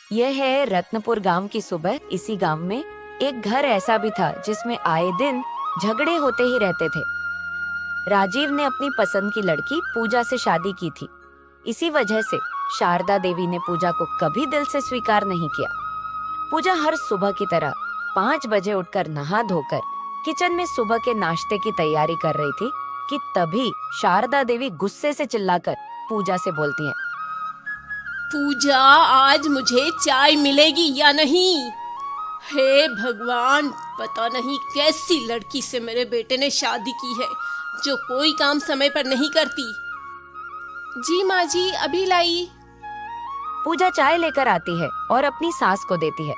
यह है रत्नपुर गांव की सुबह। इसी गांव में एक घर ऐसा भी था जिसमें आए दिन झगड़े होते ही रहते थे। राजीव ने अपनी पसंद की लड़की पूजा से शादी की थी। इसी वजह से शारदा देवी ने पूजा को कभी दिल से स्वीकार नहीं किया। पूजा हर सुबह की तरह 5 बजे उठकर नहा धोकर किचन में सुबह के नाश्ते की तैयारी कर रही थी कि तभी शारदा देवी गुस्से से चिल्लाकर पूजा से बोलती हैं, पूजा, आज मुझे चाय मिलेगी या नहीं? हे भगवान, पता नहीं कैसी लड़की से मेरे बेटे ने शादी की है जो कोई काम समय पर नहीं करती। जी माँ जी, अभी लाई। पूजा चाय लेकर आती है और अपनी सास को देती है।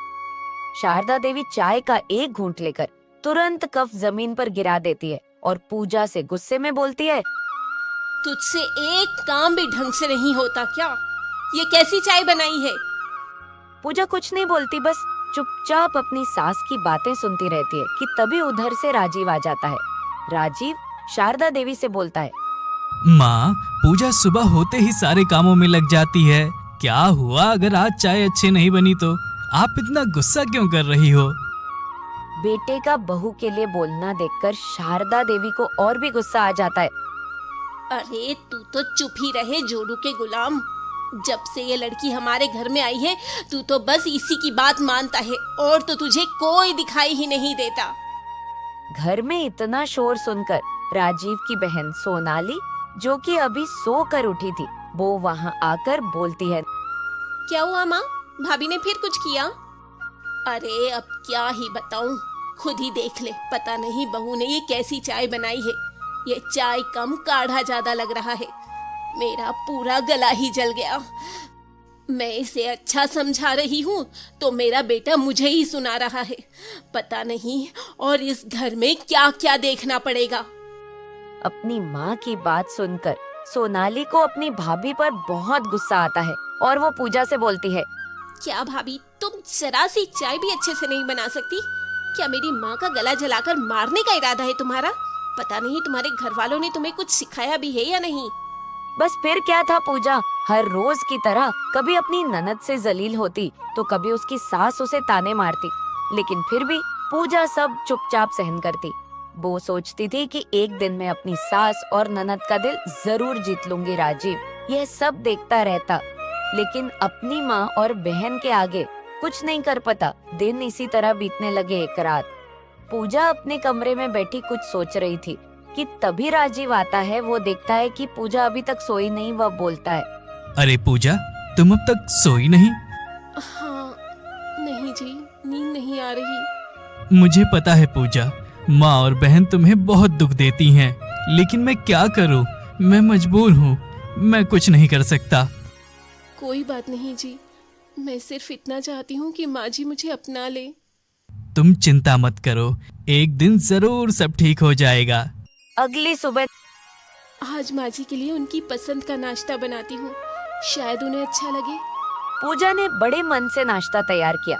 शारदा देवी चाय का एक घूंट लेकर तुरंत कप जमीन पर गिरा देती है और पूजा से गुस्से में बोलती है, तुझसे एक काम भी ढंग से नहीं होता क्या? ये कैसी चाय बनाई है? पूजा कुछ नहीं बोलती, बस चुपचाप अपनी सास की बातें सुनती रहती है कि तभी उधर से राजीव आ जाता है। राजीव शारदा देवी से बोलता है, माँ, पूजा सुबह होते ही सारे कामों में लग जाती है। क्या हुआ अगर आज चाय अच्छी नहीं बनी तो? आप इतना गुस्सा क्यों कर रही हो? बेटे का बहू के लिए बोलना देखकर शारदा देवी को और भी गुस्सा आ जाता है। अरे तू तो चुप ही रहे जोड़ू के गुलाम। जब से ये लड़की हमारे घर में आई है तू तो बस इसी की बात मानता है और तो तुझे कोई दिखाई ही नहीं देता। घर में इतना शोर सुनकर राजीव की बहन सोनाली, जो कि अभी सो कर उठी थी, वो वहाँ आकर बोलती है, क्या हुआ माँ? भाभी ने फिर कुछ किया? अरे अब क्या ही बताऊं, खुद ही देख ले। पता नहीं बहू ने ये कैसी चाय बनाई है। ये चाय कम काढ़ा ज्यादा लग रहा है। मेरा पूरा गला ही जल गया। मैं इसे अच्छा समझा रही हूँ तो मेरा बेटा मुझे ही सुना रहा है। पता नहीं और इस घर में क्या क्या देखना पड़ेगा। अपनी माँ की बात सुनकर सोनाली को अपनी भाभी पर बहुत गुस्सा आता है और वो पूजा से बोलती है, क्या भाभी, तुम जरा सी चाय भी अच्छे से नहीं बना सकती? क्या मेरी माँ का गला जलाकर मारने का इरादा है तुम्हारा? पता नहीं तुम्हारे घर वालों ने तुम्हें कुछ सिखाया भी है या नहीं। बस फिर क्या था पूजा हर रोज की तरह कभी अपनी ननद से जलील होती तो कभी उसकी सास उसे ताने मारती, लेकिन फिर भी पूजा सब चुपचाप सहन करती। वो सोचती थी कि एक दिन मैं अपनी सास और ननद का दिल जरूर जीत लूंगी। राजीव यह सब देखता रहता, लेकिन अपनी माँ और बहन के आगे कुछ नहीं कर पाता। दिन इसी तरह बीतने लगे। एक रात पूजा अपने कमरे में बैठी कुछ सोच रही थी कि तभी राजीव आता है। वो देखता है कि पूजा अभी तक सोई नहीं। वह बोलता है, अरे पूजा, तुम अब तक सोई नहीं? हाँ, नहीं जी, नींद नहीं आ रही। मुझे पता है पूजा, माँ और बहन तुम्हें बहुत दुख देती हैं, लेकिन मैं क्या करूँ? मैं मजबूर हूँ, मैं कुछ नहीं कर सकता। कोई बात नहीं जी, मैं सिर्फ इतना चाहती हूँ कि माँ जी मुझे अपना ले। तुम चिंता मत करो, एक दिन जरूर सब ठीक हो जाएगा। अगली सुबह आज माँ जी के लिए उनकी पसंद का नाश्ता बनाती हूँ, शायद उन्हें अच्छा लगे। पूजा ने बड़े मन से नाश्ता तैयार किया।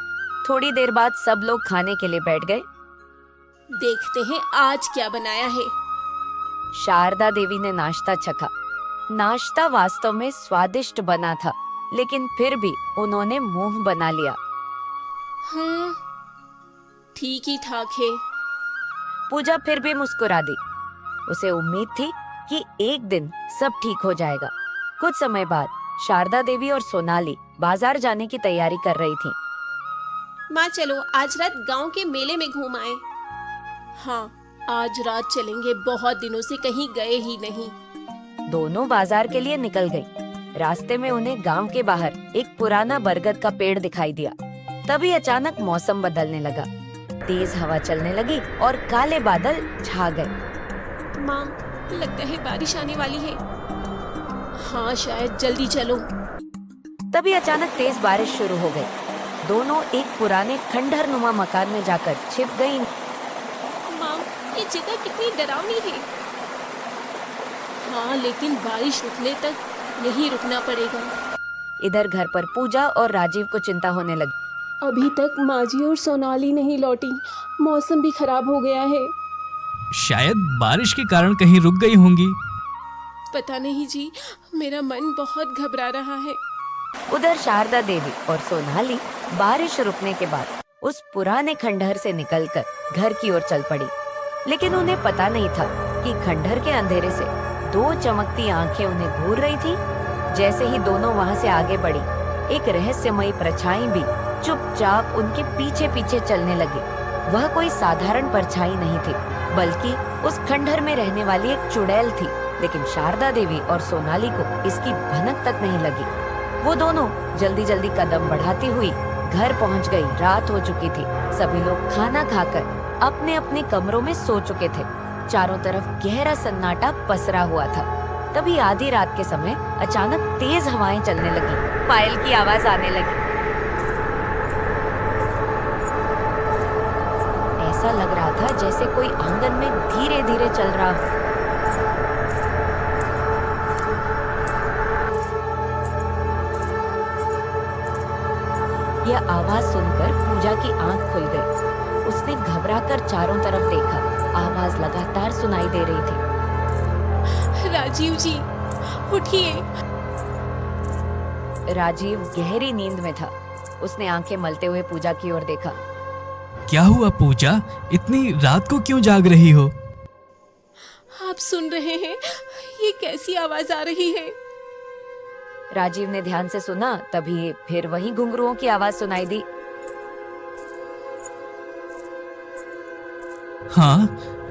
थोड़ी देर बाद सब लोग खाने के लिए बैठ गए। देखते हैं आज क्या बनाया है। शारदा देवी ने नाश्ता चखा। नाश्ता वास्तव में स्वादिष्ट बना था, लेकिन फिर भी उन्होंने मुंह बना लिया। ठीक ही ठाक है। पूजा फिर भी मुस्कुरा दी। उसे उम्मीद थी कि एक दिन सब ठीक हो जाएगा। कुछ समय बाद शारदा देवी और सोनाली बाजार जाने की तैयारी कर रही थी। माँ चलो आज रात गांव के मेले में घूम आए। हाँ, आज रात चलेंगे, बहुत दिनों से कहीं गए ही नहीं। दोनों बाजार के लिए निकल गई। रास्ते में उन्हें गांव के बाहर एक पुराना बरगद का पेड़ दिखाई दिया। तभी अचानक मौसम बदलने लगा। तेज हवा चलने लगी और काले बादल छा गए। माँ, लगता है बारिश आने वाली है। हाँ, शायद जल्दी चलो। तभी अचानक तेज बारिश शुरू हो गई। दोनों एक पुराने खंडहर नुमा मकान में जाकर छिप गईं। माँ, ये जगह कितनी डरावनी है। हाँ, लेकिन बारिश रुकने तक यहीं रुकना पड़ेगा। इधर घर पर पूजा और राजीव को चिंता होने लगी। अभी तक माँ जी और सोनाली नहीं लौटी। मौसम भी खराब हो गया है। शायद बारिश के कारण कहीं रुक गई होंगी। पता नहीं जी, मेरा मन बहुत घबरा रहा है। उधर शारदा देवी और सोनाली बारिश रुकने के बाद उस पुराने खंडहर से निकलकर घर की ओर चल पड़ी। लेकिन उन्हें पता नहीं था कि खंडहर के अंधेरे से दो चमकती आंखें उन्हें घूर रही थी। जैसे ही दोनों वहां से आगे बढ़ी, एक रहस्यमयी परछाई भी चुपचाप उनके पीछे पीछे चलने लगी। वह कोई साधारण परछाई नहीं थी, बल्कि उस खंडहर में रहने वाली एक चुड़ैल थी। लेकिन शारदा देवी और सोनाली को इसकी भनक तक नहीं लगी। वो दोनों जल्दी जल्दी कदम बढ़ाती हुई घर पहुंच गई। रात हो चुकी थी। सभी लोग खाना खाकर अपने अपने कमरों में सो चुके थे। चारों तरफ गहरा सन्नाटा पसरा हुआ था। तभी आधी रात के समय अचानक तेज हवाएं चलने लगी। पायल की आवाज आने लगी। ऐसा लग रहा था जैसे कोई आंगन में धीरे धीरे चल रहा हो। यह आवाज सुनकर पूजा की आंख खुल गई। उसने घबराकर चारों तरफ देखा। आवाज लगातार सुनाई दे रही थी। राजीव जी, उठिए। राजीव गहरी नींद में था। उसने आंखें मलते हुए पूजा की ओर देखा। क्या हुआ पूजा, इतनी रात को क्यों जाग रही हो? आप सुन रहे हैं? ये कैसी आवाज आ रही है? राजीव ने ध्यान से सुना। तभी फिर वही घुंघरुओं की आवाज सुनाई दी। हाँ,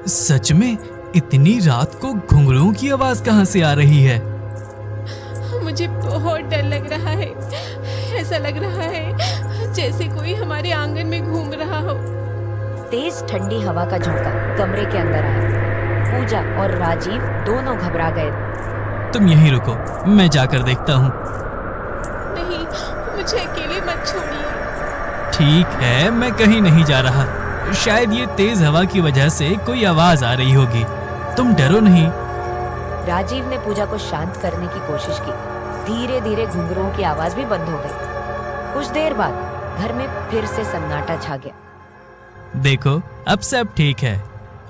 सच में इतनी रात को घुंघरुओं की आवाज कहाँ से आ रही है? मुझे बहुत डर लग रहा है। ऐसा लग रहा है जैसे कोई हमारे आंगन में घूम रहा हो। तेज ठंडी हवा का झोंका कमरे के अंदर आया। पूजा और राजीव दोनों घबरा गए। तुम यहीं रुको, मैं जाकर देखता हूँ। नहीं, मुझे अकेले मत छोड़िए। ठीक है, मैं कहीं नहीं जा रहा। शायद ये तेज हवा की वजह से कोई आवाज आ रही होगी। तुम डरो नहीं। राजीव ने पूजा को शांत करने की कोशिश की। धीरे धीरे घुंघरुओं की आवाज भी बंद हो गई। कुछ देर बाद घर में फिर से सन्नाटा छा गया। देखो, अब सब ठीक है।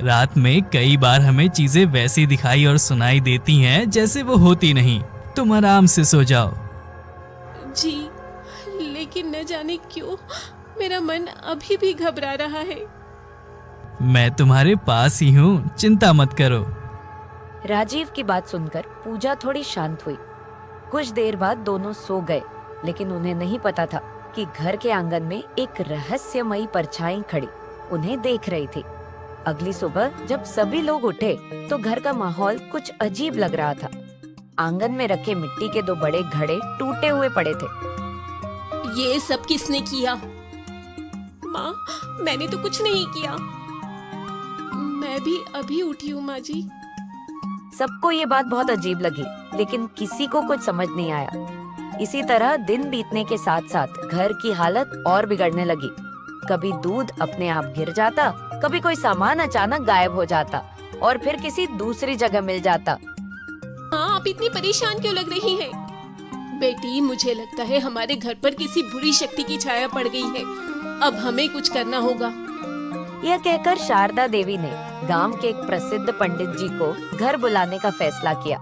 रात में कई बार हमें चीजें वैसी दिखाई और सुनाई देती हैं जैसे वो होती नहीं। तुम आराम से सो जाओ। जी, लेकिन न जाने क्यों मेरा मन अभी भी घबरा रहा है। मैं तुम्हारे पास ही हूँ, चिंता मत करो। राजीव की बात सुनकर पूजा थोड़ी शांत हुई। कुछ देर बाद दोनों सो गए। लेकिन उन्हें नहीं पता था कि घर के आंगन में एक रहस्यमयी परछाई खड़ी उन्हें देख रही थी। अगली सुबह जब सभी लोग उठे तो घर का माहौल कुछ अजीब लग रहा था। आंगन में रखे मिट्टी के दो बड़े घड़े टूटे हुए पड़े थे। ये सब किसने किया? माँ, मैंने तो कुछ नहीं किया। मैं भी अभी उठी हूँ माँ जी। सबको ये बात बहुत अजीब लगी, लेकिन किसी को कुछ समझ नहीं आया। इसी तरह दिन बीतने के साथ साथ घर की हालत और बिगड़ने लगी। कभी दूध अपने आप गिर जाता, कभी कोई सामान अचानक गायब हो जाता और फिर किसी दूसरी जगह मिल जाता। हाँ, आप इतनी परेशान क्यों लग रही हैं? बेटी, मुझे लगता है हमारे घर पर किसी बुरी शक्ति की छाया पड़ गई है। अब हमें कुछ करना होगा। यह कहकर शारदा देवी ने गांव के एक प्रसिद्ध पंडित जी को घर बुलाने का फैसला किया।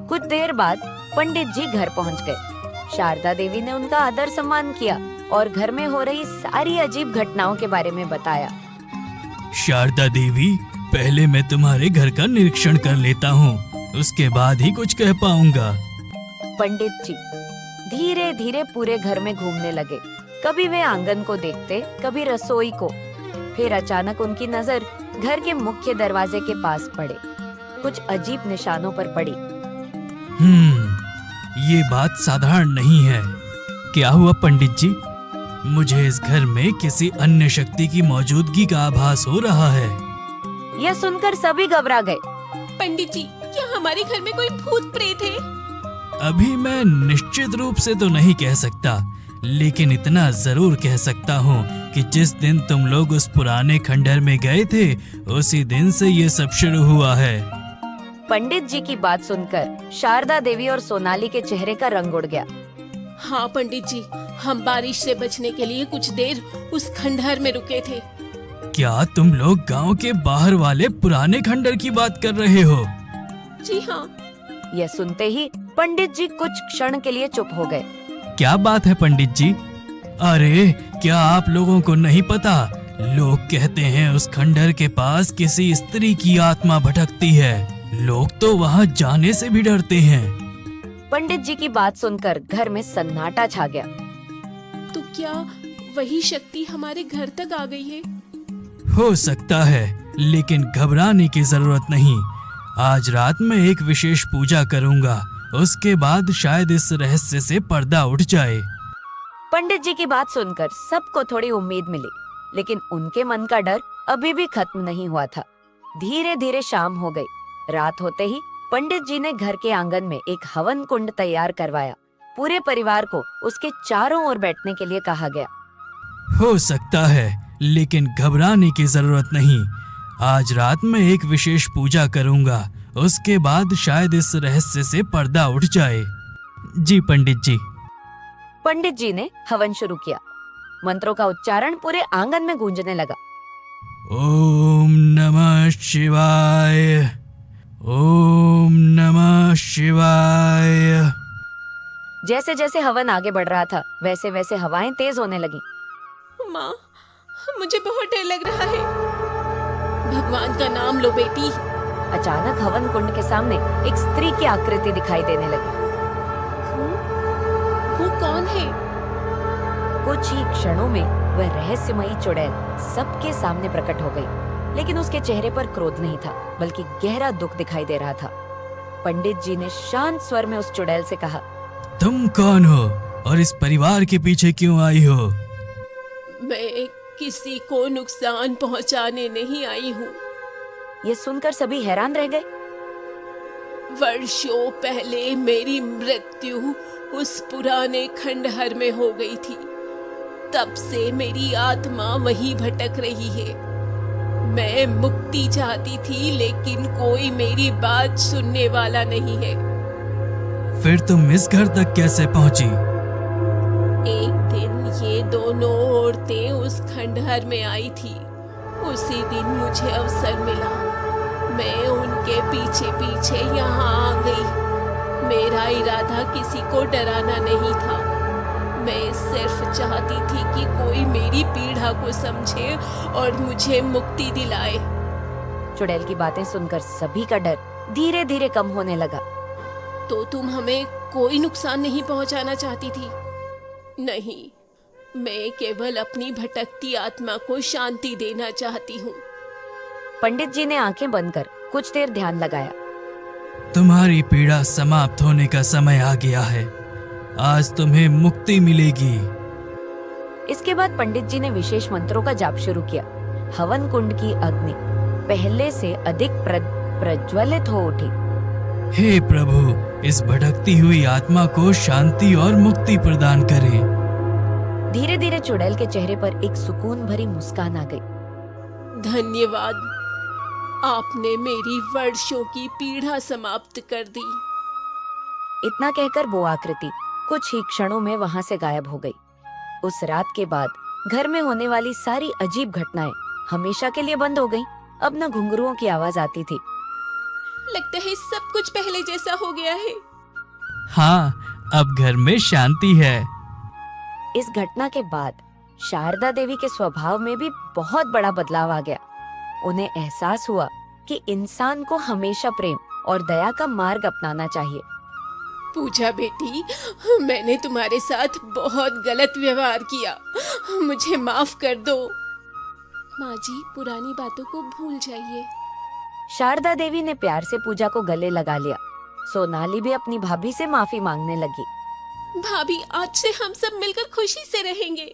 कुछ देर बाद पंडित जी घर पहुंच गए। शारदा देवी ने उनका आदर सम्मान किया और घर में हो रही सारी अजीब घटनाओं के बारे में बताया। शारदा देवी, पहले मैं तुम्हारे घर का निरीक्षण कर लेता हूँ, उसके बाद ही कुछ कह पाऊंगा। पंडित जी धीरे धीरे पूरे घर में घूमने लगे। कभी वे आंगन को देखते, कभी रसोई को। फिर अचानक उनकी नजर घर के मुख्य दरवाजे के पास पड़े। कुछ अजीब निशानों पर पड़ी। ये बात साधारण नहीं है। क्या हुआ पंडित जी? मुझे इस घर में किसी अन्य शक्ति की मौजूदगी का आभास हो रहा है। यह सुनकर सभी घबरा गए। पंडित जी, क्या हमारे घर में कोई भूत प्रेत है? अभी मैं निश्चित रूप से तो नहीं कह सकता, लेकिन इतना जरूर कह सकता हूँ कि जिस दिन तुम लोग उस पुराने खंडहर में गए थे, उसी दिन से ये सब शुरू हुआ है। पंडित जी की बात सुनकर शारदा देवी और सोनाली के चेहरे का रंग उड़ गया। हाँ पंडित जी, हम बारिश से बचने के लिए कुछ देर उस खंडहर में रुके थे। क्या तुम लोग गांव के बाहर वाले पुराने खंडहर की बात कर रहे हो? जी हाँ। यह सुनते ही पंडित जी कुछ क्षण के लिए चुप हो गए। क्या बात है पंडित जी? अरे क्या आप लोगों को नहीं पता? लोग कहते हैं उस खंडहर के पास किसी स्त्री की आत्मा भटकती है। लोग तो वहाँ जाने से भी डरते हैं। पंडित जी की बात सुनकर घर में सन्नाटा छा गया। तो क्या वही शक्ति हमारे घर तक आ गई है? हो सकता है, लेकिन घबराने की जरूरत नहीं। आज रात में एक विशेष पूजा करूंगा, उसके बाद शायद इस रहस्य से पर्दा उठ जाए। पंडित जी की बात सुनकर सबको थोड़ी उम्मीद मिली, लेकिन उनके मन का डर अभी भी खत्म नहीं हुआ था। धीरे धीरे शाम हो गई। रात होते ही पंडित जी ने घर के आंगन में एक हवन कुंड तैयार करवाया। पूरे परिवार को उसके चारों ओर बैठने के लिए कहा गया। हो सकता है, लेकिन घबराने की जरूरत नहीं। आज रात में एक विशेष पूजा करूंगा, उसके बाद शायद इस रहस्य से पर्दा उठ जाए। जी पंडित जी। पंडित जी ने हवन शुरू किया। मंत्रों का उच्चारण पूरे आंगन में गूंजने लगा। ओम नमः शिवाय, ओम नमः शिवाय। जैसे जैसे हवन आगे बढ़ रहा था, वैसे वैसे हवाएं तेज होने लगी। माँ, मुझे बहुत डर लग रहा है। भगवान का नाम लो बेटी। अचानक हवन कुंड के सामने एक स्त्री की आकृति दिखाई देने लगी। वो कौन है? कुछ ही क्षणों में वह रहस्यमयी चुड़ैल सबके सामने प्रकट हो गई, लेकिन उसके चेहरे पर क्रोध नहीं था, बल्कि गहरा दुख दिखाई दे रहा था। पंडित जी ने शांत स्वर में उस चुड़ैल से कहा, तुम कौन हो और इस परिवार के पीछे क्यों आई हो? मैं किसी को नुकसान पहुंचाने नहीं आई हूँ। ये सुनकर सभी हैरान रह गए। वर्षों पहले मेरी मृत्यु उस पुराने खंडहर में हो गई थी। तब से मेरी आत्मा वहीं भटक रही है। मैं मुक्ति चाहती थी, लेकिन कोई मेरी बात सुनने वाला नहीं है। फिर तुम इस घर तक कैसे पहुंची? एक दिन ये दोनों औरतें उस खंडहर में आई थी। उसी दिन मुझे अवसर मिला। मैं उनके पीछे पीछे यहाँ आ गई। मेरा इरादा किसी को डराना नहीं था। मैं सिर्फ चाहती थी कि कोई मेरी पीड़ा को समझे और मुझे मुक्ति दिलाए। चुड़ैल की बातें सुनकर सभी का डर धीरे धीरे कम होने लगा। तो तुम हमें कोई नुकसान नहीं पहुंचाना चाहती थी? नहीं, मैं केवल अपनी भटकती आत्मा को शांति देना चाहती हूँ। पंडित जी ने आंखें बंद कर कुछ देर ध्यान लगाया। तुम्हारी पीड़ा समाप्त होने का समय आ गया है। आज तुम्हें मुक्ति मिलेगी। इसके बाद पंडित जी ने विशेष मंत्रों का जाप शुरू किया। हवन कुंड की अग्नि पहले से अधिक प्रज्वलित हो उठी। हे प्रभु, इस भटकती हुई आत्मा को शांति और मुक्ति प्रदान करें। धीरे धीरे चुड़ैल के चेहरे पर एक सुकून भरी मुस्कान आ गई। धन्यवाद, आपने मेरी वर्षों की पीड़ा समाप्त कर दी। इतना कहकर वो आकृति कुछ ही क्षणों में वहां से गायब हो गई। उस रात के बाद घर में होने वाली सारी अजीब घटनाएं हमेशा के लिए बंद हो गईं। अब न घुंघरुओं की आवाज आती थी। लगता है सब कुछ पहले जैसा हो गया है। हाँ, अब घर में शांति है। इस घटना के बाद शारदा देवी के स्वभाव में भी बहुत बड़ा बदलाव आ गया। उन्हें एहसास हुआ कि इंसान को हमेशा प्रेम और दया का मार्ग अपनाना चाहिए। पूजा बेटी, मैंने तुम्हारे साथ बहुत गलत व्यवहार किया। मुझे माफ कर दो। माँ जी, पुरानी बातों को भूल जाइए। शारदा देवी ने प्यार से पूजा को गले लगा लिया। सोनाली भी अपनी भाभी से माफी मांगने लगी। भाभी, आज से हम सब मिलकर खुशी से रहेंगे।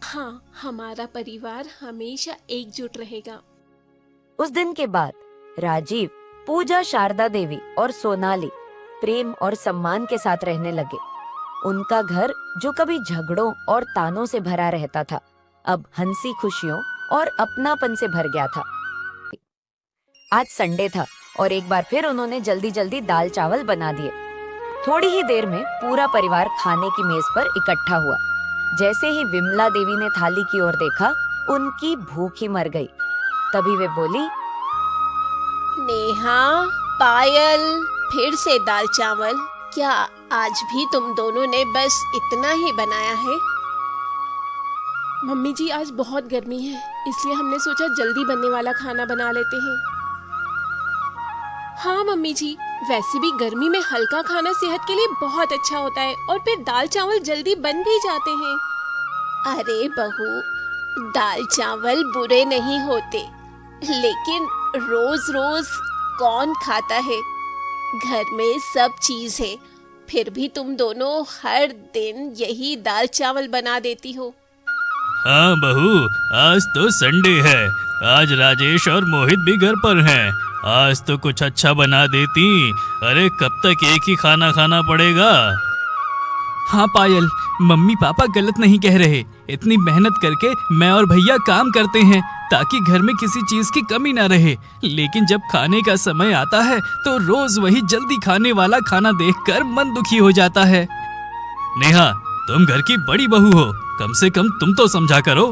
हाँ, हमारा परिवार हमेशा एकजुट रहेगा। उस दिन के बाद राजीव, पूजा, शारदा देवी और सोनाली प्रेम और सम्मान के साथ रहने लगे। उनका घर, जो कभी झगड़ों और तानों से भरा रहता था, अब हंसी खुशियों और अपनापन से भर गया था। आज संडे था और एक बार फिर उन्होंने जल्दी जल्दी दाल चावल बना दिए। थोड़ी ही देर में पूरा परिवार खाने की मेज पर इकट्ठा हुआ। जैसे ही विमला देवी ने थाली की ओर देखा, उनकी भूख ही मर गई। तभी वे बोली, नेहा, पायल, फिर से दाल चावल। क्या आज भी तुम दोनों ने बस इतना ही बनाया है? मम्मी जी, आज बहुत गर्मी है, इसलिए हमने सोचा जल्दी बनने वाला खाना बना लेते हैं। हाँ मम्मी जी, वैसे भी गर्मी में हल्का खाना सेहत के लिए बहुत अच्छा होता है और फिर दाल चावल जल्दी बन भी जाते हैं। अरे बहू, दाल चावल बुरे नहीं होते, लेकिन रोज रोज कौन खाता है? घर में सब चीज है, फिर भी तुम दोनों हर दिन यही दाल चावल बना देती हो। हाँ बहू, आज तो संडे है, आज राजेश और मोहित भी घर पर हैं। आज तो कुछ अच्छा बना देती। अरे कब तक एक ही खाना खाना पड़ेगा? हाँ पायल, मम्मी पापा गलत नहीं कह रहे। इतनी मेहनत करके मैं और भैया काम करते हैं ताकि घर में किसी चीज की कमी ना रहे, लेकिन जब खाने का समय आता है तो रोज वही जल्दी खाने वाला खाना देखकर मन दुखी हो जाता है। नेहा, तुम घर की बड़ी बहू हो, कम से कम तुम तो समझा करो।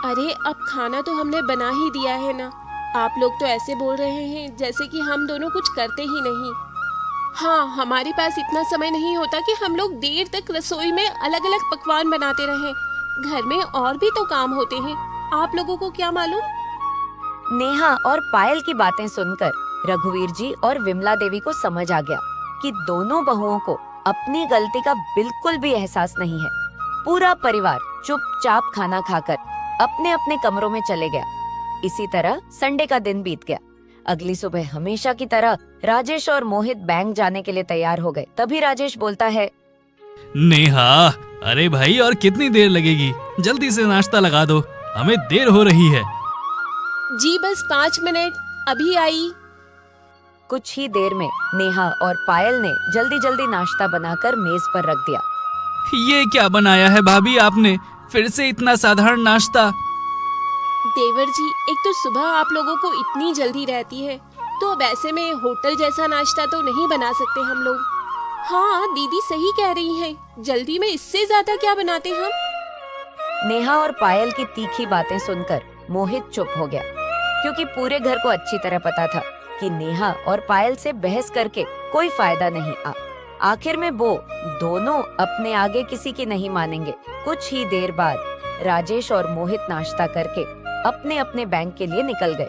अरे अब खाना तो हमने बना ही दिया है ना, आप लोग तो ऐसे बोल रहे हैं जैसे कि हम दोनों कुछ करते ही नहीं। हाँ, हमारे पास इतना समय नहीं होता कि हम लोग देर तक रसोई में अलग अलग पकवान बनाते रहें। घर में और भी तो काम होते हैं, आप लोगों को क्या मालूम। नेहा और पायल की बातें सुनकर रघुवीर जी और विमला देवी को समझ आ गया कि दोनों बहुओं को अपनी गलती का बिल्कुल भी एहसास नहीं है। पूरा परिवार चुपचाप खाना खाकर अपने अपने कमरों में चले गया। इसी तरह संडे का दिन बीत गया। अगली सुबह हमेशा की तरह राजेश और मोहित बैंक जाने के लिए तैयार हो गए। तभी राजेश बोलता है, नेहा, अरे भाई और कितनी देर लगेगी? जल्दी से नाश्ता लगा दो, हमें देर हो रही है। जी बस 5 मिनट, अभी आई। कुछ ही देर में नेहा और पायल ने जल्दी जल्दी नाश्ता बनाकर मेज पर रख दिया। ये क्या बनाया है भाभी आपने? फिर से इतना साधारण नाश्ता? देवर जी, एक तो सुबह आप लोगों को इतनी जल्दी रहती है, तो अब ऐसे में होटल जैसा नाश्ता तो नहीं बना सकते हम लोग। हाँ, दीदी सही कह रही हैं, जल्दी में इससे ज्यादा क्या बनाते हम। नेहा और पायल की तीखी बातें सुनकर मोहित चुप हो गया, क्योंकि पूरे घर को अच्छी तरह पता था कि नेहा और पायल से बहस करके कोई फायदा नहीं। आखिर में वो दोनों अपने आगे किसी की नहीं मानेंगे। कुछ ही देर बाद राजेश और मोहित नाश्ता करके अपने अपने बैंक के लिए निकल गए।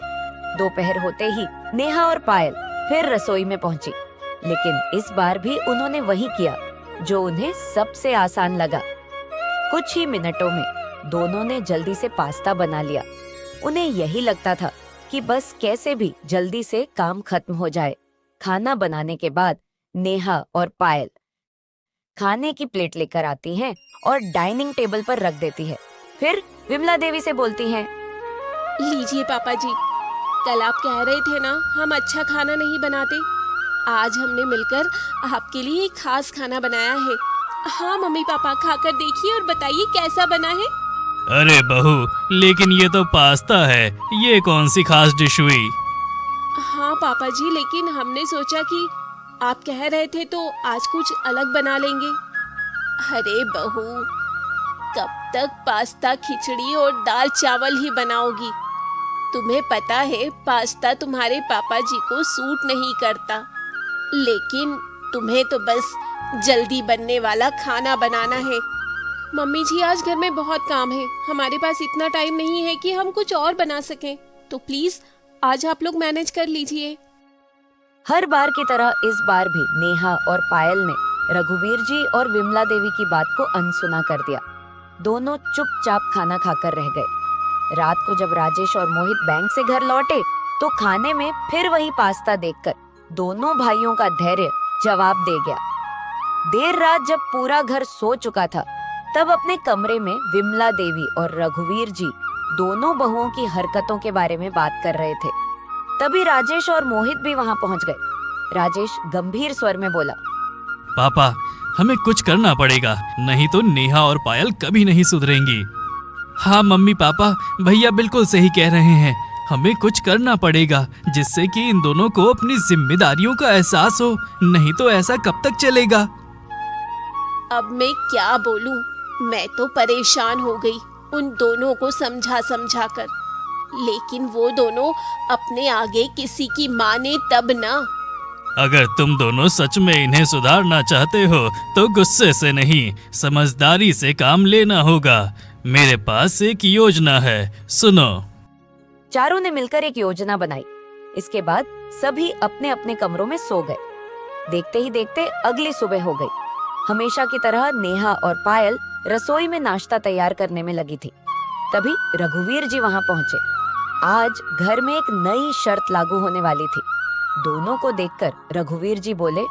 दोपहर होते ही नेहा और पायल फिर रसोई में पहुंची, लेकिन इस बार भी उन्होंने वही किया जो उन्हें सबसे आसान लगा। कुछ ही मिनटों में दोनों ने जल्दी से पास्ता बना लिया। उन्हें यही लगता था कि बस कैसे भी जल्दी से काम खत्म हो जाए। खाना बनाने के बाद नेहा और पायल खाने की प्लेट लेकर आती हैं और डाइनिंग टेबल पर रख देती है। फिर विमला देवी से बोलती हैं, लीजिए पापा जी, कल आप कह रहे थे ना हम अच्छा खाना नहीं बनाते, आज हमने मिलकर आपके लिए खास खाना बनाया है। हाँ मम्मी पापा, खाकर देखिए और बताइए कैसा बना है। अरे बहू, लेकिन ये तो पास्ता है, ये कौन सी खास डिश हुई? हाँ पापा जी, लेकिन हमने सोचा कि आप कह रहे थे तो आज कुछ अलग बना लेंगे। अरे बहू, कब तक पास्ता खिचड़ी और दाल चावल ही बनाओगी? तुम्हें पता है पास्ता तुम्हारे पापा जी को सूट नहीं करता, लेकिन तुम्हें तो बस जल्दी बनने वाला खाना बनाना है। मम्मी जी, आज घर में बहुत काम है, हमारे पास इतना टाइम नहीं है कि हम कुछ और बना सकें, तो प्लीज आज आप लोग मैनेज कर लीजिए। हर बार की तरह इस बार भी नेहा और पायल ने रघुवीर जी और विमला देवी की बात को अनसुना कर दिया। दोनों चुपचाप खाना खाकर रह गए। रात को जब राजेश और मोहित बैंक से घर लौटे तो खाने में फिर वही पास्ता देखकर दोनों भाइयों का धैर्य जवाब दे गया। देर रात जब पूरा घर सो चुका था, तब अपने कमरे में विमला देवी और रघुवीर जी दोनों बहुओं की हरकतों के बारे में बात कर रहे थे। तभी राजेश और मोहित भी वहां पहुंच गए। राजेश गंभीर स्वर में बोला, पापा, हमें कुछ करना पड़ेगा, नहीं तो नेहा और पायल कभी नहीं सुधरेंगी। हाँ मम्मी पापा, भैया बिल्कुल सही कह रहे हैं, हमें कुछ करना पड़ेगा जिससे कि इन दोनों को अपनी जिम्मेदारियों का एहसास हो, नहीं तो ऐसा कब तक चलेगा। अब मैं क्या बोलूं, मैं तो परेशान हो गई उन दोनों को समझा समझा कर, लेकिन वो दोनों अपने आगे किसी की माने तब ना। अगर तुम दोनों सच में इन्हें सुधारना चाहते हो तो गुस्से से नहीं, समझदारी से काम लेना होगा। मेरे पास एक योजना है, सुनो। चारों ने मिलकर एक योजना बनाई। इसके बाद सभी अपने अपने कमरों में सो गए। देखते ही देखते अगली सुबह हो गई। हमेशा की तरह नेहा और पायल रसोई में नाश्ता तैयार करने में लगी थी। तभी रघुवीर जी वहां पहुंचे। आज घर में एक नई शर्त लागू होने वाली थी। दोनों को देखकर रघुवीर जी बोले,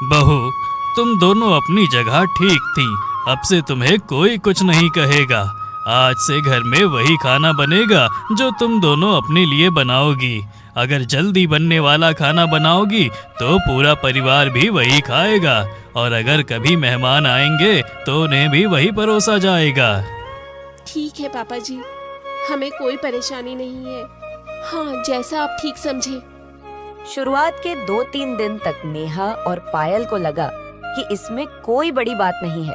बहू, तुम दोनों अपनी जगह ठीक थी। अब से तुम्हें कोई कुछ नहीं कहेगा। आज से घर में वही खाना बनेगा जो तुम दोनों अपने लिए बनाओगी। अगर जल्दी बनने वाला खाना बनाओगी तो पूरा परिवार भी वही खाएगा, और अगर कभी मेहमान आएंगे तो उन्हें भी वही परोसा जाएगा। ठीक है पापा जी, हमें कोई परेशानी नहीं है। हाँ, जैसा आप ठीक समझे। शुरुआत के 2-3 दिन तक नेहा और पायल को लगा कि इसमें कोई बड़ी बात नहीं है,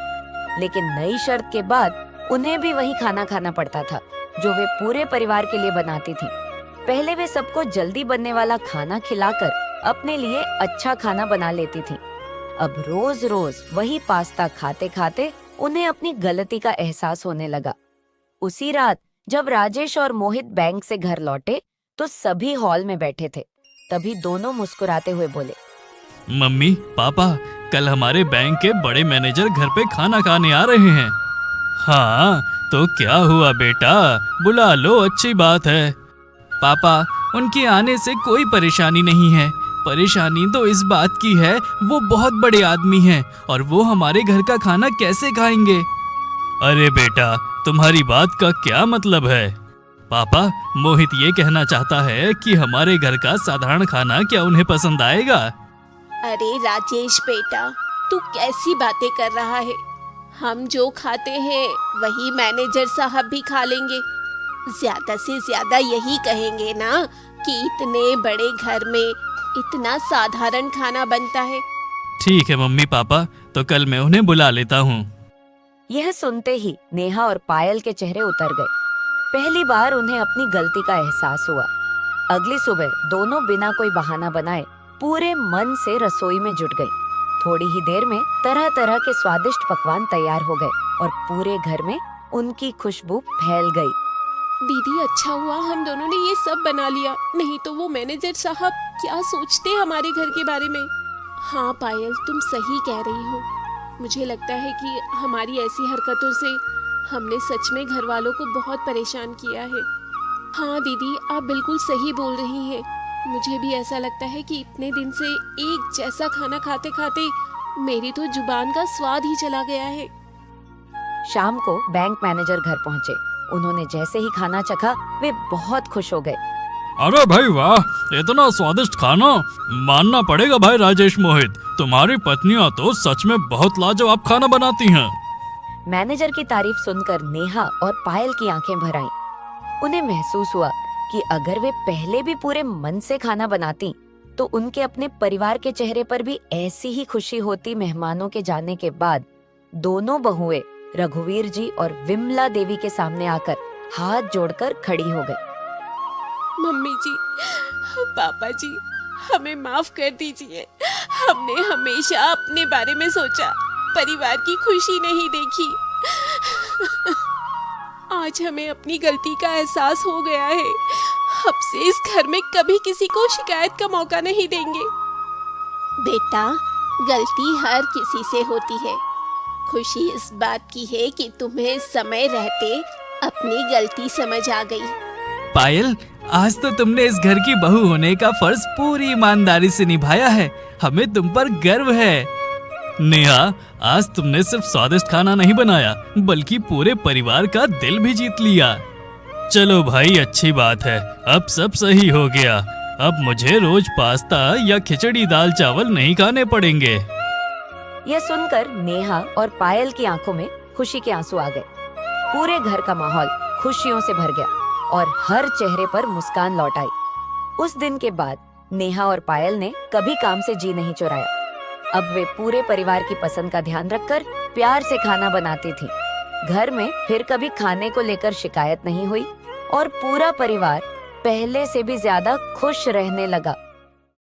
लेकिन नई शर्त के बाद उन्हें भी वही खाना खाना पड़ता था जो वे पूरे परिवार के लिए बनाती थी। पहले वे सबको जल्दी बनने वाला खाना खिलाकर अपने लिए अच्छा खाना बना लेती थी। अब रोज रोज वही पास्ता खाते खाते उन्हें अपनी गलती का एहसास होने लगा। उसी रात जब राजेश और मोहित बैंक से घर लौटे तो सभी हॉल में बैठे थे। तभी दोनों मुस्कुराते हुए बोले, मम्मी, पापा, कल हमारे बैंक के बड़े मैनेजर घर पे खाना खाने आ रहे हैं। हाँ, तो क्या हुआ बेटा, बुला लो, अच्छी बात है। पापा, उनके आने से कोई परेशानी नहीं है। परेशानी तो इस बात की है, वो बहुत बड़े आदमी हैं और वो हमारे घर का खाना कैसे खाएंगे। अरे बेटा, तुम्हारी बात का क्या मतलब है? पापा, मोहित ये कहना चाहता है कि हमारे घर का साधारण खाना क्या उन्हें पसंद आएगा? अरे राजेश बेटा, तू कैसी बातें कर रहा है? हम जो खाते हैं वही मैनेजर साहब भी खा लेंगे। ज्यादा से ज्यादा यही कहेंगे ना कि इतने बड़े घर में इतना साधारण खाना बनता है। ठीक है मम्मी पापा, तो कल मैं उन्हें बुला लेता हूँ। यह सुनते ही नेहा और पायल के चेहरे उतर गए। पहली बार उन्हें अपनी गलती का एहसास हुआ। अगली सुबह दोनों बिना कोई बहाना बनाए पूरे मन से रसोई में जुट गई। थोड़ी ही देर में तरह तरह के स्वादिष्ट पकवान तैयार हो गए और पूरे घर में उनकी खुशबू फैल गई। दीदी, अच्छा हुआ हम दोनों ने ये सब बना लिया, नहीं तो वो मैनेजर साहब क्या सोचते हमारे घर के बारे में। हाँ पायल, तुम सही कह रही हो। मुझे लगता है कि हमारी ऐसी हरकतों से हमने सच में घर वालों को बहुत परेशान किया है। हाँ दीदी, आप बिल्कुल सही बोल रही हैं। मुझे भी ऐसा लगता है कि इतने दिन से एक जैसा खाना खाते खाते मेरी तो जुबान का स्वाद ही चला गया है। शाम को बैंक मैनेजर घर पहुंचे। उन्होंने जैसे ही खाना चखा वे बहुत खुश हो गए। अरे भाई वाह, इतना स्वादिष्ट खाना! मानना पड़ेगा भाई राजेश, मोहित, तुम्हारी पत्नियां तो सच में बहुत लाजवाब खाना बनाती हैं। मैनेजर की तारीफ सुनकर नेहा और पायल की आंखें भर आईं। उन्हें महसूस हुआ कि अगर वे पहले भी पूरे मन से खाना बनाती तो उनके अपने परिवार के चेहरे पर भी ऐसी ही खुशी होती। मेहमानों के जाने के बाद दोनों बहुएं रघुवीर जी और विमला देवी के सामने आकर हाथ जोड़कर खड़ी हो गई। मम्मी जी, पापा जी, हमें माफ कर दीजिए। हमने हमेशा अपने बारे में सोचा, परिवार की खुशी नहीं देखी। आज हमें अपनी गलती का एहसास हो गया है। अब से इस घर में कभी किसी को शिकायत का मौका नहीं देंगे। बेटा, गलती हर किसी से होती है। खुशी इस बात की है कि तुम्हें समय रहते अपनी गलती समझ आ गई। पायल, आज तो तुमने इस घर की बहू होने का फर्ज पूरी ईमानदारी से निभाया है। हमें तुम पर गर्व है। नेहा, आज तुमने सिर्फ स्वादिष्ट खाना नहीं बनाया बल्कि पूरे परिवार का दिल भी जीत लिया। चलो भाई, अच्छी बात है, अब सब सही हो गया। अब मुझे रोज पास्ता या खिचड़ी दाल चावल नहीं खाने पड़ेंगे। यह सुनकर नेहा और पायल की आंखों में खुशी के आंसू आ गए। पूरे घर का माहौल खुशियों से भर गया और हर चेहरे पर मुस्कान लौट आई। उस दिन के बाद नेहा और पायल ने कभी काम से जी नहीं चुराया। अब वे पूरे परिवार की पसंद का ध्यान रखकर प्यार से खाना बनाती थी। घर में फिर कभी खाने को लेकर शिकायत नहीं हुई और पूरा परिवार पहले से भी ज्यादा खुश रहने लगा।